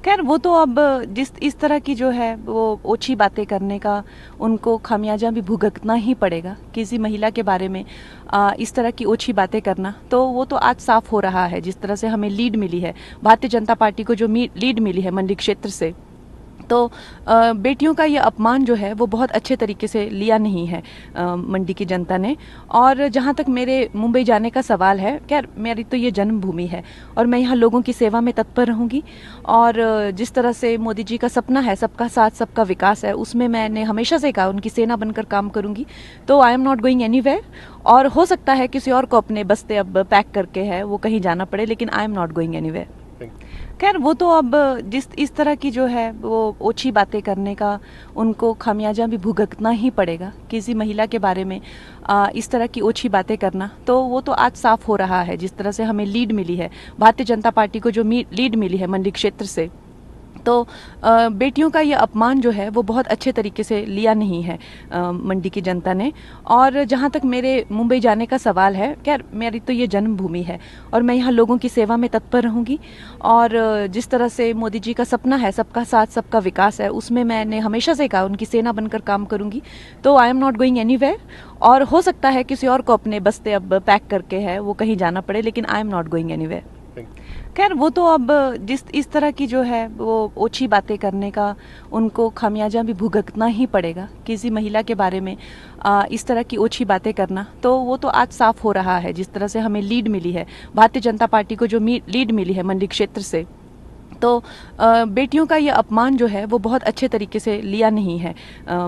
खैर वो तो अब जिस इस तरह की जो है वो ओछी बातें करने का उनको खामियाजा भी भुगतना ही पड़ेगा। किसी महिला के बारे में इस तरह की ओछी बातें करना तो वो तो आज साफ हो रहा है। जिस तरह से हमें लीड मिली है, भारतीय जनता पार्टी को जो लीड मिली है मंडी क्षेत्र से, तो बेटियों का ये अपमान जो है वो बहुत अच्छे तरीके से लिया नहीं है मंडी की जनता ने। और जहाँ तक मेरे मुंबई जाने का सवाल है, खैर मेरी तो ये जन्मभूमि है और मैं यहाँ लोगों की सेवा में तत्पर रहूँगी। और जिस तरह से मोदी जी का सपना है सबका साथ सबका विकास है, उसमें मैंने हमेशा से कहा उनकी सेना बनकर काम करूँगी। तो I am not going anywhere. और हो सकता है किसी और को अपने बस्ते अब पैक करके है वो कहीं जाना पड़े, लेकिन I am not going anywhere. खैर वो तो अब जिस इस तरह की जो है वो ओछी बातें करने का उनको खामियाजा भी भुगतना ही पड़ेगा। किसी महिला के बारे में इस तरह की ओछी बातें करना तो वो तो आज साफ हो रहा है। जिस तरह से हमें लीड मिली है, भारतीय जनता पार्टी को जो लीड मिली है मंडी क्षेत्र से, तो बेटियों का ये अपमान जो है वो बहुत अच्छे तरीके से लिया नहीं है मंडी की जनता ने। और जहाँ तक मेरे मुंबई जाने का सवाल है, खैर मेरी तो ये जन्मभूमि है और मैं यहाँ लोगों की सेवा में तत्पर रहूँगी। और जिस तरह से मोदी जी का सपना है सबका साथ सबका विकास है, उसमें मैंने हमेशा से कहा उनकी सेना बनकर काम करूँगी। तो I am not going anywhere. और हो सकता है किसी और को अपने बस्ते अब पैक करके है वो कहीं जाना पड़े, लेकिन I am not going anywhere. खैर वो तो अब जिस इस तरह की जो है वो ओछी बातें करने का उनको खामियाजा भी भुगतना ही पड़ेगा। किसी महिला के बारे में इस तरह की ओछी बातें करना तो वो तो आज साफ हो रहा है। जिस तरह से हमें लीड मिली है, भारतीय जनता पार्टी को जो लीड मिली है मंडी क्षेत्र से, तो बेटियों का ये अपमान जो है वो बहुत अच्छे तरीके से लिया नहीं है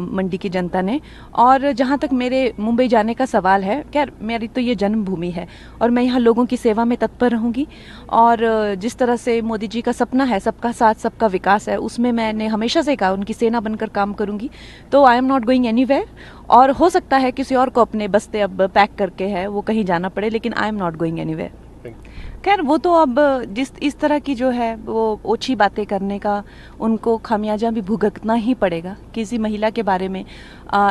मंडी की जनता ने। और जहाँ तक मेरे मुंबई जाने का सवाल है, खैर मेरी तो ये जन्मभूमि है और मैं यहाँ लोगों की सेवा में तत्पर रहूँगी। और जिस तरह से मोदी जी का सपना है सबका साथ सबका विकास है, उसमें मैंने हमेशा से कहा उनकी सेना बनकर काम करूँगी। तो I am not going anywhere. और हो सकता है किसी और को अपने बस्ते अब पैक करके है वो कहीं जाना पड़े, लेकिन I am not going anywhere. खैर वो तो अब जिस इस तरह की जो है वो ओछी बातें करने का उनको खामियाजा भी भुगतना ही पड़ेगा। किसी महिला के बारे में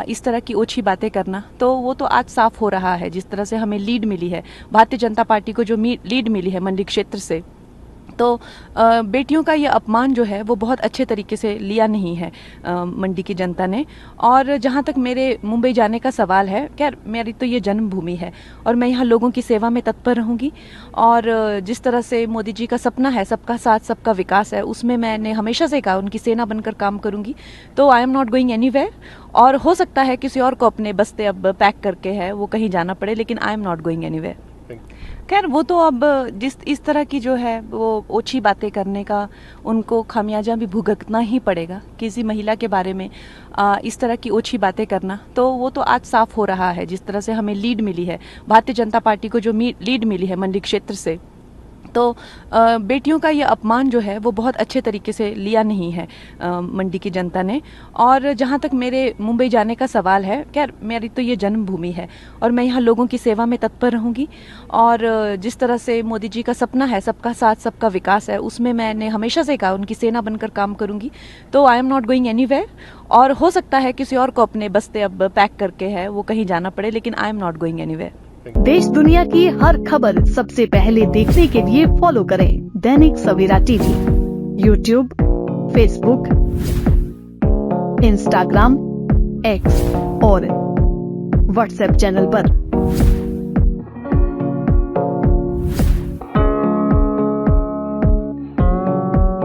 इस तरह की ओछी बातें करना तो वो तो आज साफ हो रहा है। जिस तरह से हमें लीड मिली है, भारतीय जनता पार्टी को जो लीड मिली है मंडी क्षेत्र से, तो बेटियों का ये अपमान जो है वो बहुत अच्छे तरीके से लिया नहीं है मंडी की जनता ने। और जहाँ तक मेरे मुंबई जाने का सवाल है, खैर मेरी तो ये जन्मभूमि है और मैं यहाँ लोगों की सेवा में तत्पर रहूँगी। और जिस तरह से मोदी जी का सपना है सबका साथ सबका विकास है, उसमें मैंने हमेशा से कहा उनकी सेना बनकर काम करूँगी। तो I am not going anywhere. और हो सकता है किसी और को अपने बस्ते अब पैक करके है वो कहीं जाना पड़े, लेकिन I am not going anywhere. खैर वो तो अब जिस इस तरह की जो है वो ओछी बातें करने का उनको खामियाजा भी भुगतना ही पड़ेगा। किसी महिला के बारे में इस तरह की ओछी बातें करना तो वो तो आज साफ हो रहा है। जिस तरह से हमें लीड मिली है, भारतीय जनता पार्टी को जो लीड मिली है मंडी क्षेत्र से, तो बेटियों का ये अपमान जो है वो बहुत अच्छे तरीके से लिया नहीं है मंडी की जनता ने। और जहाँ तक मेरे मुंबई जाने का सवाल है, खैर मेरी तो ये जन्मभूमि है और मैं यहाँ लोगों की सेवा में तत्पर रहूँगी। और जिस तरह से मोदी जी का सपना है सबका साथ सबका विकास है, उसमें मैंने हमेशा से कहा उनकी सेना बनकर काम करूँगी। तो I am not going anywhere. और हो सकता है किसी और को अपने बस्ते अब पैक करके है वो कहीं जाना पड़े, लेकिन I am not going anywhere. देश दुनिया की हर खबर सबसे पहले देखने के लिए फॉलो करें Dainik Savera TV, YouTube, Facebook, Instagram, X और व्हाट्सएप चैनल पर।